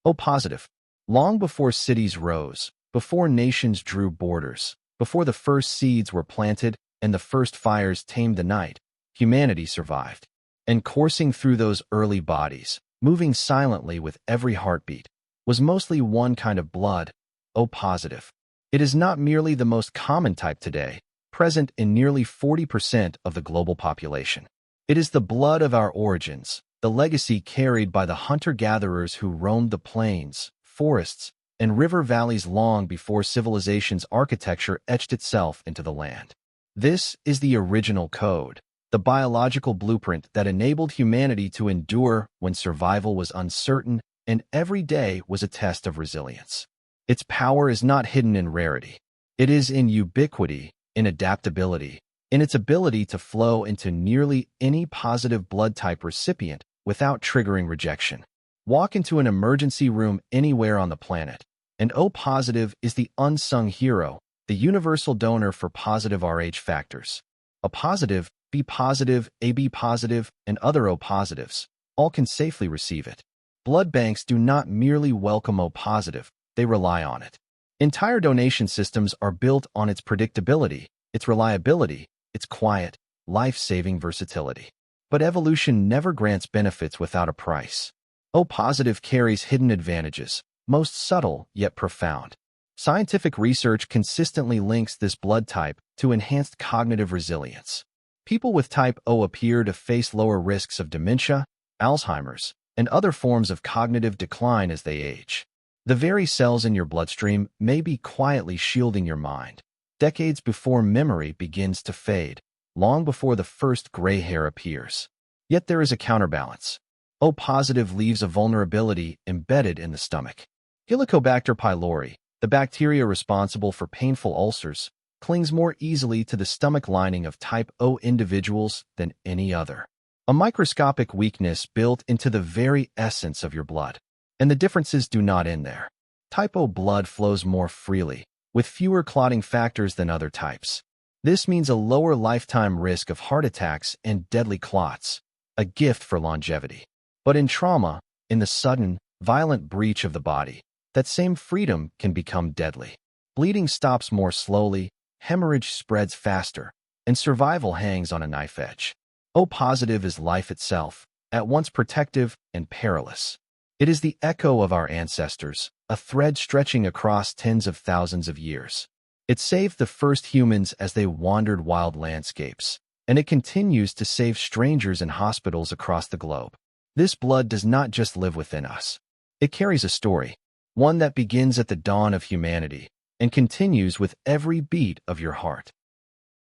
O positive. Long before cities rose, before nations drew borders, before the first seeds were planted and the first fires tamed the night, humanity survived. And coursing through those early bodies, moving silently with every heartbeat, was mostly one kind of blood, O positive. It is not merely the most common type today, present in nearly 40% of the global population. It is the blood of our origins, the legacy carried by the hunter-gatherers who roamed the plains, forests, and river valleys long before civilization's architecture etched itself into the land. This is the original code, the biological blueprint that enabled humanity to endure when survival was uncertain and every day was a test of resilience. Its power is not hidden in rarity. It is in ubiquity, in adaptability, in its ability to flow into nearly any positive blood type recipient without triggering rejection. Walk into an emergency room anywhere on the planet, and O positive is the unsung hero, the universal donor for positive Rh factors. A positive, B positive, AB positive, and other O positives, all can safely receive it. Blood banks do not merely welcome O positive, they rely on it. Entire donation systems are built on its predictability, its reliability, its quiet, life-saving versatility. But evolution never grants benefits without a price. O positive carries hidden advantages, most subtle yet profound. Scientific research consistently links this blood type to enhanced cognitive resilience. People with type O appear to face lower risks of dementia, Alzheimer's, and other forms of cognitive decline as they age. The very cells in your bloodstream may be quietly shielding your mind, decades before memory begins to fade, long before the first gray hair appears. Yet there is a counterbalance. O positive leaves a vulnerability embedded in the stomach. Helicobacter pylori, the bacteria responsible for painful ulcers, clings more easily to the stomach lining of type O individuals than any other. A microscopic weakness built into the very essence of your blood. And the differences do not end there. Type O blood flows more freely, with fewer clotting factors than other types. This means a lower lifetime risk of heart attacks and deadly clots, a gift for longevity. But in trauma, in the sudden, violent breach of the body, that same freedom can become deadly. Bleeding stops more slowly, hemorrhage spreads faster, and survival hangs on a knife edge. O positive is life itself, at once protective and perilous. It is the echo of our ancestors, a thread stretching across tens of thousands of years. It saved the first humans as they wandered wild landscapes, and it continues to save strangers in hospitals across the globe. This blood does not just live within us. It carries a story, one that begins at the dawn of humanity and continues with every beat of your heart.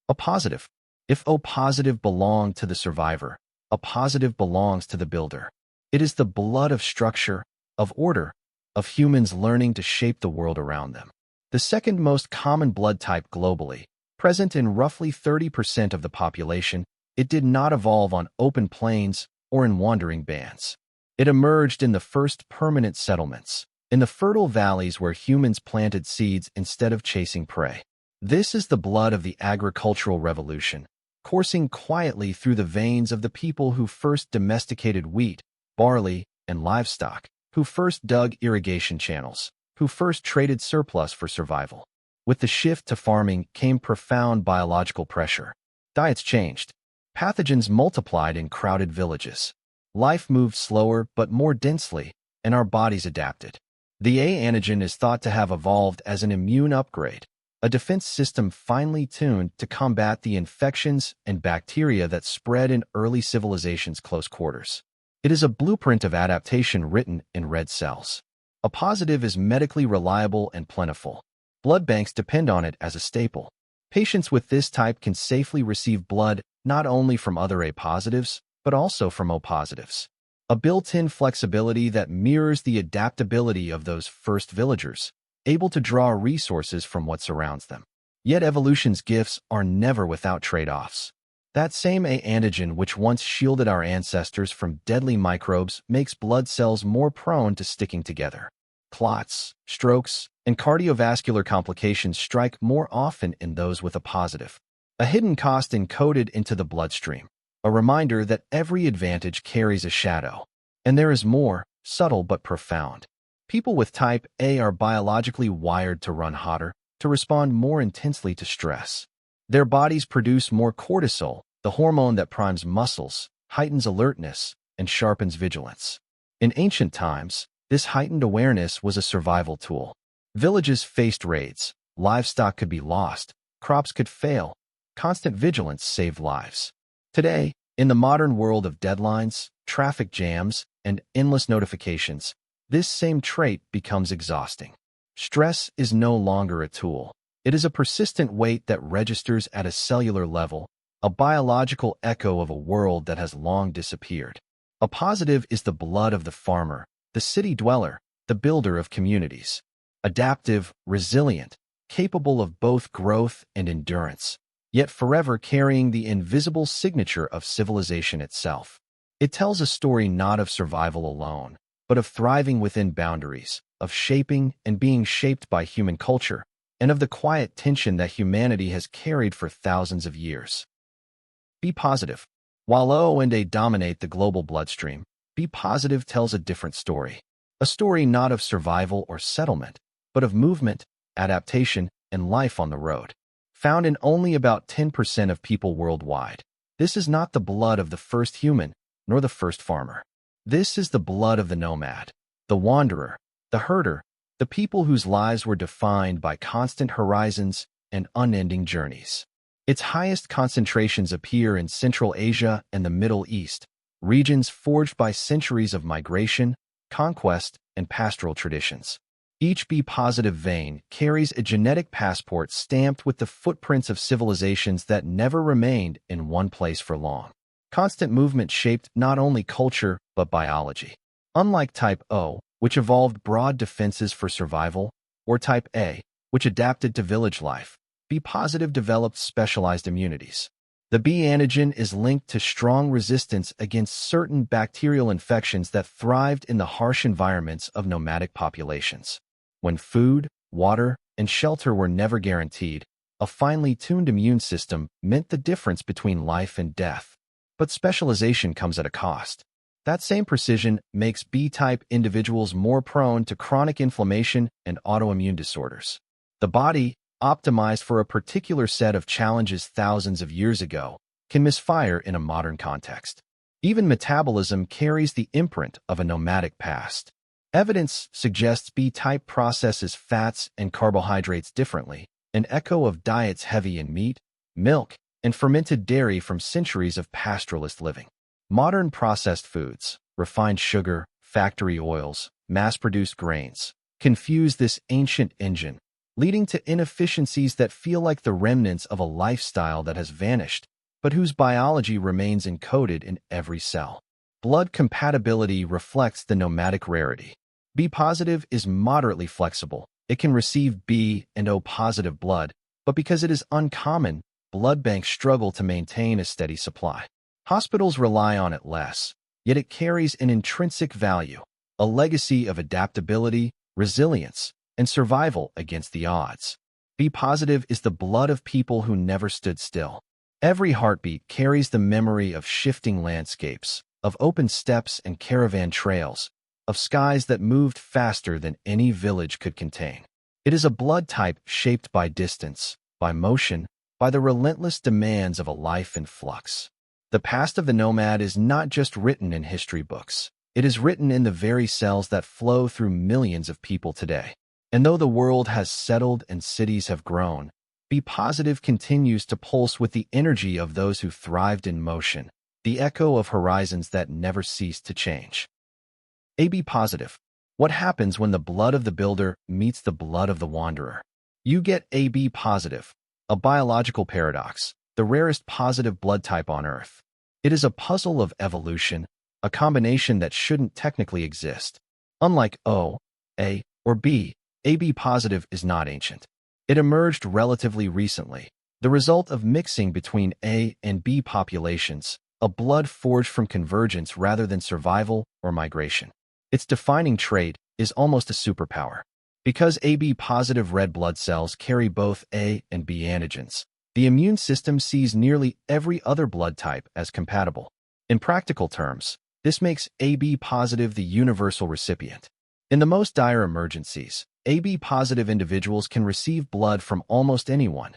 A positive. If O positive belonged to the survivor, a positive belongs to the builder. It is the blood of structure, of order, of humans learning to shape the world around them. The second most common blood type globally, present in roughly 30% of the population, it did not evolve on open plains or in wandering bands. It emerged in the first permanent settlements, in the fertile valleys where humans planted seeds instead of chasing prey. This is the blood of the agricultural revolution, coursing quietly through the veins of the people who first domesticated wheat, barley, and livestock, who first dug irrigation channels, who first traded surplus for survival. With the shift to farming came profound biological pressure. Diets changed. Pathogens multiplied in crowded villages. Life moved slower but more densely, and our bodies adapted. The A antigen is thought to have evolved as an immune upgrade, a defense system finely tuned to combat the infections and bacteria that spread in early civilization's close quarters. It is a blueprint of adaptation written in red cells. A positive is medically reliable and plentiful. Blood banks depend on it as a staple. Patients with this type can safely receive blood not only from other A positives, but also from O positives. A built-in flexibility that mirrors the adaptability of those first villagers, able to draw resources from what surrounds them. Yet evolution's gifts are never without trade-offs. That same A antigen which once shielded our ancestors from deadly microbes makes blood cells more prone to sticking together. Clots, strokes, and cardiovascular complications strike more often in those with a positive. A hidden cost encoded into the bloodstream, a reminder that every advantage carries a shadow. And there is more, subtle but profound. People with type A are biologically wired to run hotter, to respond more intensely to stress. Their bodies produce more cortisol, the hormone that primes muscles, heightens alertness, and sharpens vigilance. In ancient times, this heightened awareness was a survival tool. Villages faced raids, livestock could be lost, crops could fail, constant vigilance saved lives. Today, in the modern world of deadlines, traffic jams, and endless notifications, this same trait becomes exhausting. Stress is no longer a tool. It is a persistent weight that registers at a cellular level, a biological echo of a world that has long disappeared. A positive is the blood of the farmer, the city dweller, the builder of communities. Adaptive, resilient, capable of both growth and endurance, yet forever carrying the invisible signature of civilization itself. It tells a story not of survival alone, but of thriving within boundaries, of shaping and being shaped by human culture, and of the quiet tension that humanity has carried for thousands of years. Be positive. While O and A dominate the global bloodstream, Be positive tells a different story. A story not of survival or settlement, but of movement, adaptation, and life on the road. Found in only about 10% of people worldwide, this is not the blood of the first human, nor the first farmer. This is the blood of the nomad, the wanderer, the herder, the people whose lives were defined by constant horizons and unending journeys. Its highest concentrations appear in Central Asia and the Middle East, regions forged by centuries of migration, conquest, and pastoral traditions. Each Be-positive vein carries a genetic passport stamped with the footprints of civilizations that never remained in one place for long. Constant movement shaped not only culture, but biology. Unlike Type O, which evolved broad defenses for survival, or Type A, which adapted to village life, Be-positive developed specialized immunities. The B antigen is linked to strong resistance against certain bacterial infections that thrived in the harsh environments of nomadic populations. When food, water, and shelter were never guaranteed, a finely tuned immune system meant the difference between life and death. But specialization comes at a cost. That same precision makes B-type individuals more prone to chronic inflammation and autoimmune disorders. The body, optimized for a particular set of challenges thousands of years ago, can misfire in a modern context. Even metabolism carries the imprint of a nomadic past. Evidence suggests B-type processes fats and carbohydrates differently, an echo of diets heavy in meat, milk, and fermented dairy from centuries of pastoralist living. Modern processed foods, refined sugar, factory oils, mass-produced grains, confuse this ancient engine, leading to inefficiencies that feel like the remnants of a lifestyle that has vanished, but whose biology remains encoded in every cell. Blood compatibility reflects the nomadic rarity. B-positive is moderately flexible. It can receive B and O-positive blood, but because it is uncommon, blood banks struggle to maintain a steady supply. Hospitals rely on it less, yet it carries an intrinsic value, a legacy of adaptability, resilience, and survival against the odds. B-positive is the blood of people who never stood still. Every heartbeat carries the memory of shifting landscapes, of open steppes and caravan trails, of skies that moved faster than any village could contain. It is a blood type shaped by distance, by motion, by the relentless demands of a life in flux. The past of the nomad is not just written in history books. It is written in the very cells that flow through millions of people today. And though the world has settled and cities have grown, Be-positive continues to pulse with the energy of those who thrived in motion, the echo of horizons that never ceased to change. AB-positive. What happens when the blood of the builder meets the blood of the wanderer? You get AB-positive, a biological paradox, the rarest positive blood type on Earth. It is a puzzle of evolution, a combination that shouldn't technically exist. Unlike O, A, or B, AB-positive is not ancient. It emerged relatively recently, the result of mixing between A and B populations, a blood forged from convergence rather than survival or migration. Its defining trait is almost a superpower. Because AB-positive red blood cells carry both A and B antigens, the immune system sees nearly every other blood type as compatible. In practical terms, this makes AB-positive the universal recipient. In the most dire emergencies, AB-positive individuals can receive blood from almost anyone,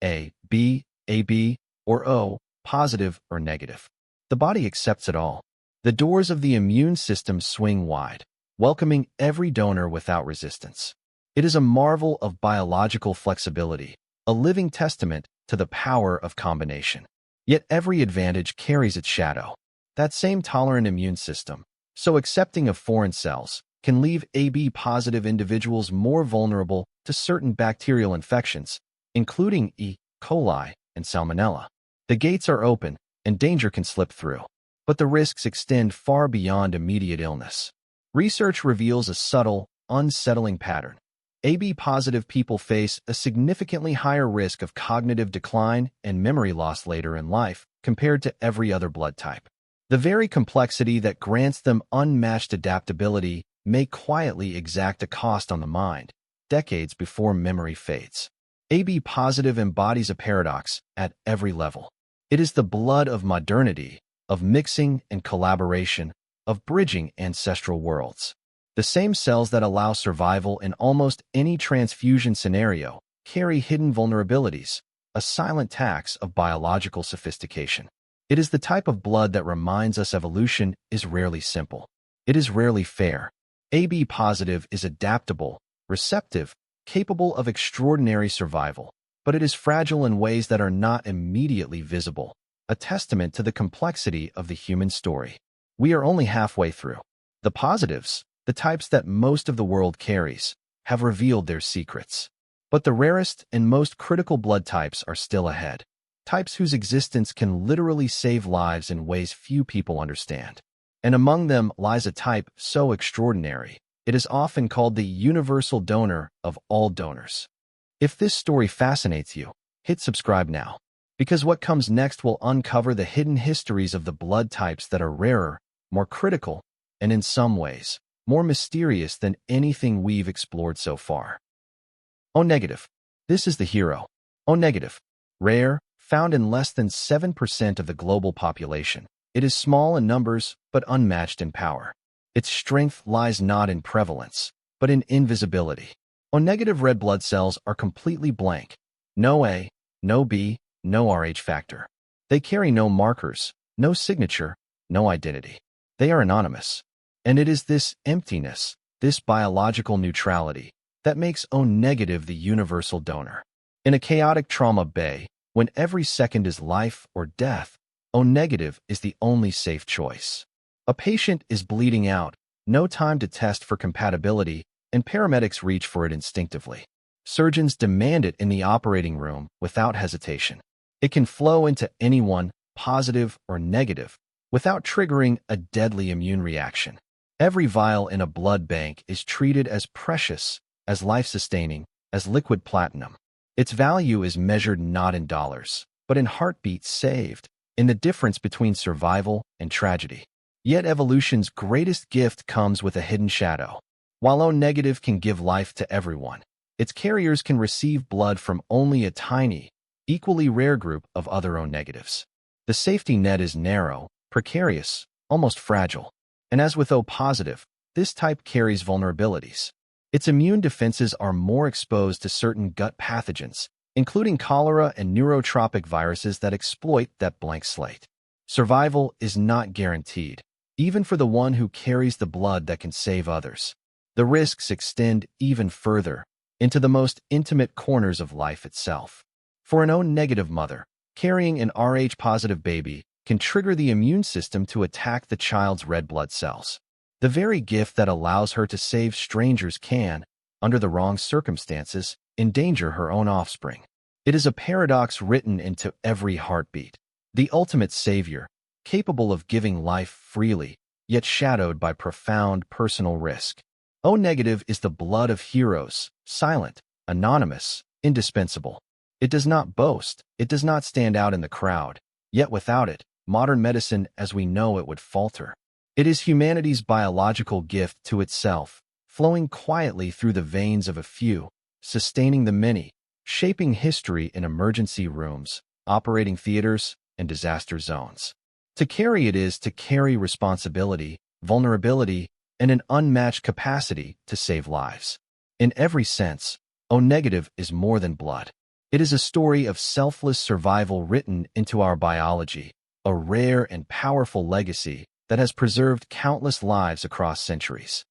A, B, AB, or O, positive or negative. The body accepts it all. The doors of the immune system swing wide, welcoming every donor without resistance. It is a marvel of biological flexibility, a living testament to the power of combination. Yet every advantage carries its shadow. That same tolerant immune system, so accepting of foreign cells, can leave AB-positive individuals more vulnerable to certain bacterial infections, including E. coli and Salmonella. The gates are open, and danger can slip through. But the risks extend far beyond immediate illness. Research reveals a subtle, unsettling pattern. AB-positive people face a significantly higher risk of cognitive decline and memory loss later in life compared to every other blood type. The very complexity that grants them unmatched adaptability may quietly exact a cost on the mind, decades before memory fades. AB-positive embodies a paradox at every level. It is the blood of modernity, of mixing and collaboration, of bridging ancestral worlds. The same cells that allow survival in almost any transfusion scenario carry hidden vulnerabilities, a silent tax of biological sophistication. It is the type of blood that reminds us evolution is rarely simple. It is rarely fair. AB-positive is adaptable, receptive, capable of extraordinary survival, but it is fragile in ways that are not immediately visible, a testament to the complexity of the human story. We are only halfway through. The positives, the types that most of the world carries, have revealed their secrets. But the rarest and most critical blood types are still ahead. Types whose existence can literally save lives in ways few people understand. And among them lies a type so extraordinary, it is often called the universal donor of all donors. If this story fascinates you, hit subscribe now, because what comes next will uncover the hidden histories of the blood types that are rarer, more critical, and in some ways, more mysterious than anything we've explored so far. O negative. This is the hero. O negative. Rare, found in less than 7% of the global population. It is small in numbers, but unmatched in power. Its strength lies not in prevalence, but in invisibility. O-negative red blood cells are completely blank. No A, no B, no Rh factor. They carry no markers, no signature, no identity. They are anonymous. And it is this emptiness, this biological neutrality, that makes O-negative the universal donor. In a chaotic trauma bay, when every second is life or death, O-negative is the only safe choice. A patient is bleeding out, no time to test for compatibility, and paramedics reach for it instinctively. Surgeons demand it in the operating room without hesitation. It can flow into anyone, positive or negative, without triggering a deadly immune reaction. Every vial in a blood bank is treated as precious, as life-sustaining, as liquid platinum. Its value is measured not in dollars, but in heartbeats saved, in the difference between survival and tragedy. Yet evolution's greatest gift comes with a hidden shadow. While O-negative can give life to everyone, its carriers can receive blood from only a tiny, equally rare group of other O-negatives. The safety net is narrow, precarious, almost fragile. And as with O-positive, this type carries vulnerabilities. Its immune defenses are more exposed to certain gut pathogens, including cholera and neurotropic viruses that exploit that blank slate. Survival is not guaranteed, even for the one who carries the blood that can save others. The risks extend even further, into the most intimate corners of life itself. For an O-negative mother, carrying an Rh-positive baby can trigger the immune system to attack the child's red blood cells. The very gift that allows her to save strangers can, under the wrong circumstances, endanger her own offspring. It is a paradox written into every heartbeat. The ultimate savior, capable of giving life freely, yet shadowed by profound personal risk. O-negative is the blood of heroes, silent, anonymous, indispensable. It does not boast, it does not stand out in the crowd, yet without it, modern medicine as we know it would falter. It is humanity's biological gift to itself, flowing quietly through the veins of a few, sustaining the many, shaping history in emergency rooms, operating theaters, and disaster zones. To carry it is to carry responsibility, vulnerability, and an unmatched capacity to save lives. In every sense, O-negative is more than blood. It is a story of selfless survival written into our biology, a rare and powerful legacy that has preserved countless lives across centuries.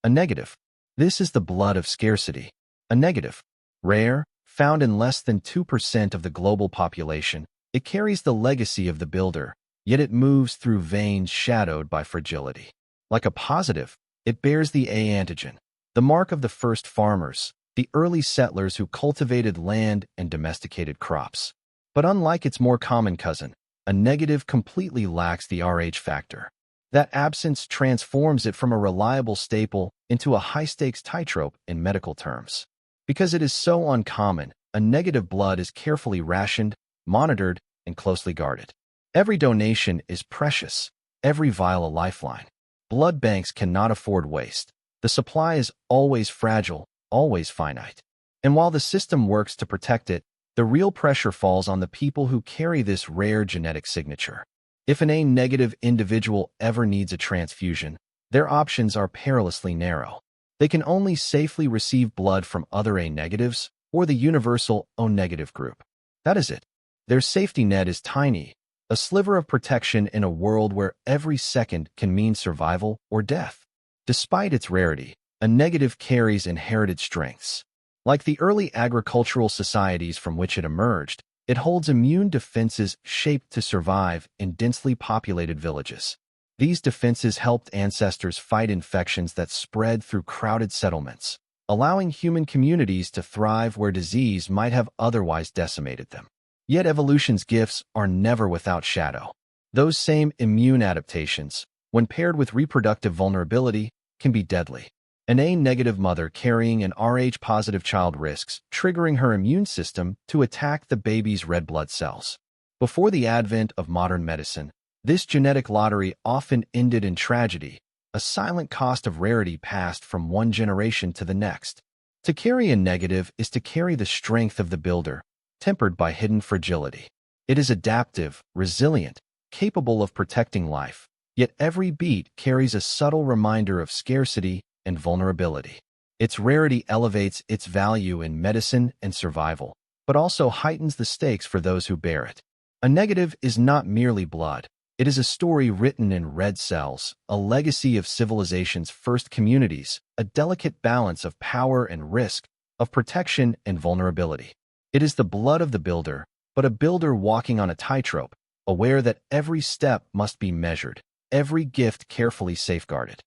A negative. This is the blood of scarcity. A negative. Rare, found in less than 2% of the global population, it carries the legacy of the builder, yet it moves through veins shadowed by fragility. Like a positive, it bears the A antigen, the mark of the first farmers, the early settlers who cultivated land and domesticated crops. But unlike its more common cousin, a negative completely lacks the Rh factor. That absence transforms it from a reliable staple into a high-stakes tightrope in medical terms. Because it is so uncommon, a negative blood is carefully rationed, monitored, and closely guarded. Every donation is precious, every vial a lifeline. Blood banks cannot afford waste. The supply is always fragile, always finite. And while the system works to protect it, the real pressure falls on the people who carry this rare genetic signature. If an A-negative individual ever needs a transfusion, their options are perilously narrow. They can only safely receive blood from other A-negatives or the universal O-negative group. That is it. Their safety net is tiny, a sliver of protection in a world where every second can mean survival or death. Despite its rarity, a negative carries inherited strengths. Like the early agricultural societies from which it emerged, it holds immune defenses shaped to survive in densely populated villages. These defenses helped ancestors fight infections that spread through crowded settlements, allowing human communities to thrive where disease might have otherwise decimated them. Yet evolution's gifts are never without shadow. Those same immune adaptations, when paired with reproductive vulnerability, can be deadly. An A-negative mother carrying an Rh-positive child risks triggering her immune system to attack the baby's red blood cells. Before the advent of modern medicine, this genetic lottery often ended in tragedy, a silent cost of rarity passed from one generation to the next. To carry a negative is to carry the strength of the builder, tempered by hidden fragility. It is adaptive, resilient, capable of protecting life, yet every beat carries a subtle reminder of scarcity and vulnerability. Its rarity elevates its value in medicine and survival, but also heightens the stakes for those who bear it. A negative is not merely blood. It is a story written in red cells, a legacy of civilization's first communities, a delicate balance of power and risk, of protection and vulnerability. It is the blood of the builder, but a builder walking on a tightrope, aware that every step must be measured, every gift carefully safeguarded.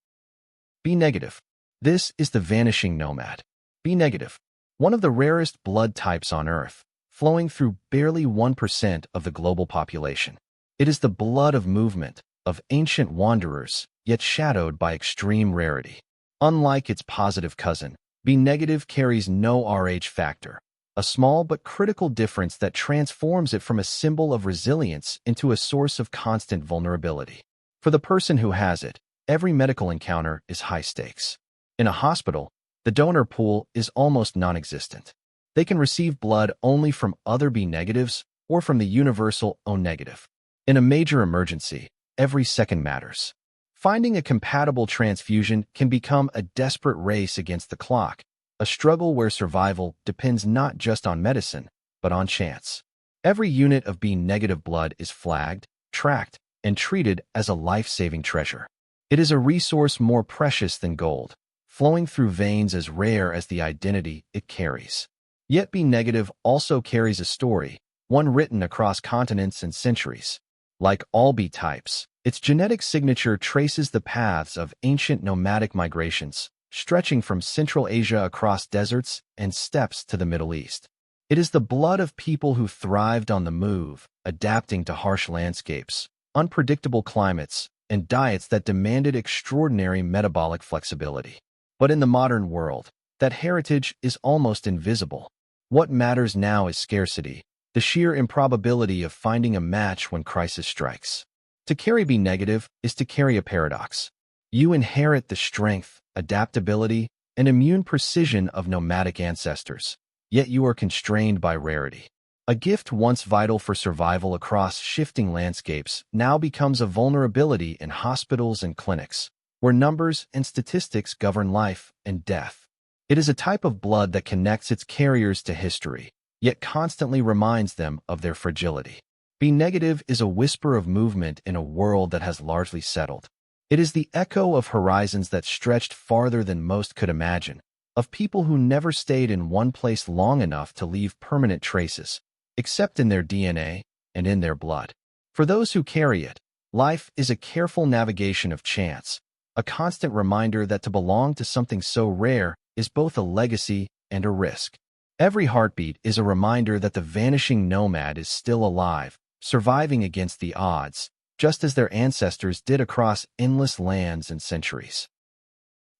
B negative. This is the vanishing nomad. B negative. One of the rarest blood types on Earth, flowing through barely 1% of the global population. It is the blood of movement, of ancient wanderers, yet shadowed by extreme rarity. Unlike its positive cousin, B negative carries no Rh factor, a small but critical difference that transforms it from a symbol of resilience into a source of constant vulnerability. For the person who has it, every medical encounter is high stakes. In a hospital, the donor pool is almost non-existent. They can receive blood only from other B negatives or from the universal O negative. In a major emergency, every second matters. Finding a compatible transfusion can become a desperate race against the clock, a struggle where survival depends not just on medicine, but on chance. Every unit of B negative blood is flagged, tracked, and treated as a life-saving treasure. It is a resource more precious than gold, flowing through veins as rare as the identity it carries. Yet B negative also carries a story, one written across continents and centuries. Like all B types, its genetic signature traces the paths of ancient nomadic migrations, stretching from Central Asia across deserts and steppes to the Middle East. It is the blood of people who thrived on the move, adapting to harsh landscapes, unpredictable climates, and diets that demanded extraordinary metabolic flexibility. But in the modern world, that heritage is almost invisible. What matters now is scarcity, the sheer improbability of finding a match when crisis strikes. To carry B negative is to carry a paradox. You inherit the strength, adaptability, and immune precision of nomadic ancestors, yet you are constrained by rarity. A gift once vital for survival across shifting landscapes now becomes a vulnerability in hospitals and clinics, where numbers and statistics govern life and death. It is a type of blood that connects its carriers to history, yet constantly reminds them of their fragility. B negative is a whisper of movement in a world that has largely settled. It is the echo of horizons that stretched farther than most could imagine, of people who never stayed in one place long enough to leave permanent traces, except in their DNA and in their blood. For those who carry it, life is a careful navigation of chance, a constant reminder that to belong to something so rare is both a legacy and a risk. Every heartbeat is a reminder that the vanishing nomad is still alive, surviving against the odds, just as their ancestors did across endless lands and centuries.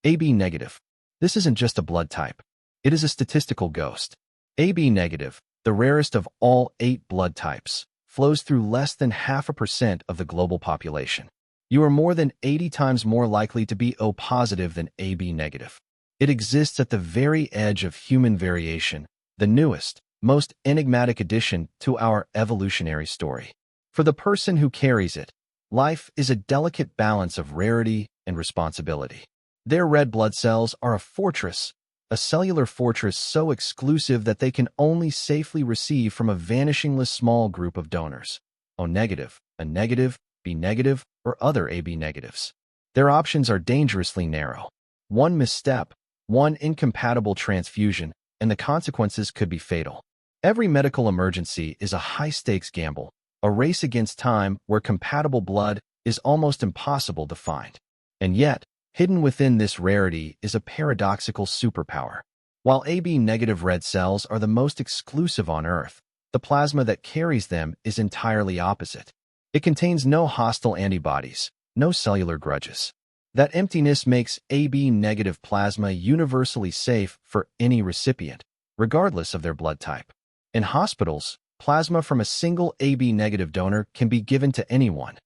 AB negative. This isn't just a blood type. It is a statistical ghost. AB negative, the rarest of all 8 blood types, flows through less than 0.5% of the global population. You are more than 80 times more likely to be O positive than AB negative. It exists at the very edge of human variation, the newest, most enigmatic addition to our evolutionary story. For the person who carries it, life is a delicate balance of rarity and responsibility. Their red blood cells are a fortress, a cellular fortress so exclusive that they can only safely receive from a vanishingly small group of donors. O negative, A negative, B negative, or other AB negatives. Their options are dangerously narrow. One misstep, one incompatible transfusion, and the consequences could be fatal. Every medical emergency is a high-stakes gamble, a race against time where compatible blood is almost impossible to find. And yet, hidden within this rarity is a paradoxical superpower. While AB negative red cells are the most exclusive on Earth, the plasma that carries them is entirely opposite. It contains no hostile antibodies, no cellular grudges. That emptiness makes AB negative plasma universally safe for any recipient, regardless of their blood type. In hospitals, plasma from a single AB negative donor can be given to anyone,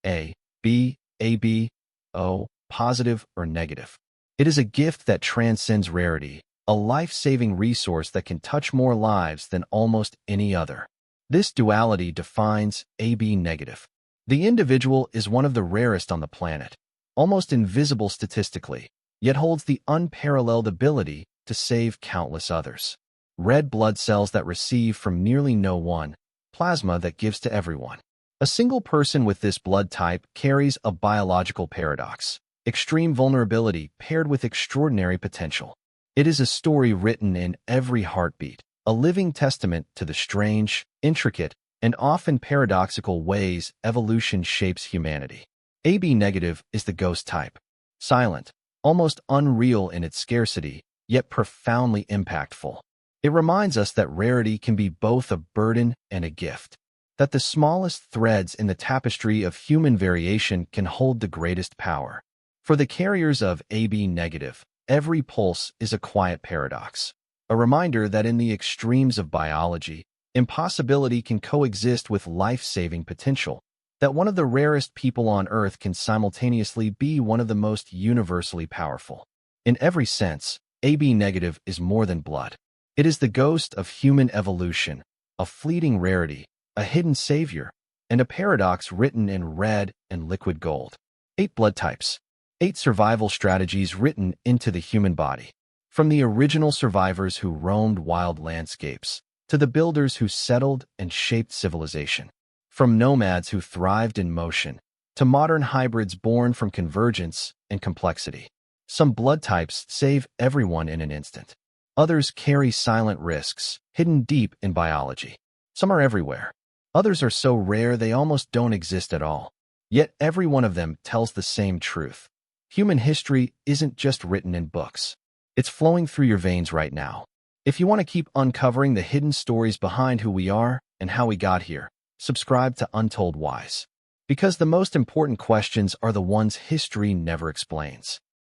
A, B, AB, O, positive or negative. It is a gift that transcends rarity, a life-saving resource that can touch more lives than almost any other. This duality defines AB negative. The individual is one of the rarest on the planet, almost invisible statistically, yet holds the unparalleled ability to save countless others. Red blood cells that receive from nearly no one, plasma that gives to everyone. A single person with this blood type carries a biological paradox, extreme vulnerability paired with extraordinary potential. It is a story written in every heartbeat, a living testament to the strange, intricate, and often paradoxical ways evolution shapes humanity. AB negative is the ghost type. Silent, almost unreal in its scarcity, yet profoundly impactful. It reminds us that rarity can be both a burden and a gift, that the smallest threads in the tapestry of human variation can hold the greatest power. For the carriers of AB negative, every pulse is a quiet paradox, a reminder that in the extremes of biology, impossibility can coexist with life-saving potential, that one of the rarest people on Earth can simultaneously be one of the most universally powerful. In every sense, AB negative is more than blood. It is the ghost of human evolution, a fleeting rarity, a hidden savior, and a paradox written in red and liquid gold. 8 blood types. 8 survival strategies written into the human body. From the original survivors who roamed wild landscapes, to the builders who settled and shaped civilization. From nomads who thrived in motion, to modern hybrids born from convergence and complexity. Some blood types save everyone in an instant. Others carry silent risks, hidden deep in biology. Some are everywhere. Others are so rare they almost don't exist at all. Yet every one of them tells the same truth. Human history isn't just written in books. It's flowing through your veins right now. If you want to keep uncovering the hidden stories behind who we are and how we got here, subscribe to Untold Whys. Because the most important questions are the ones history never explains.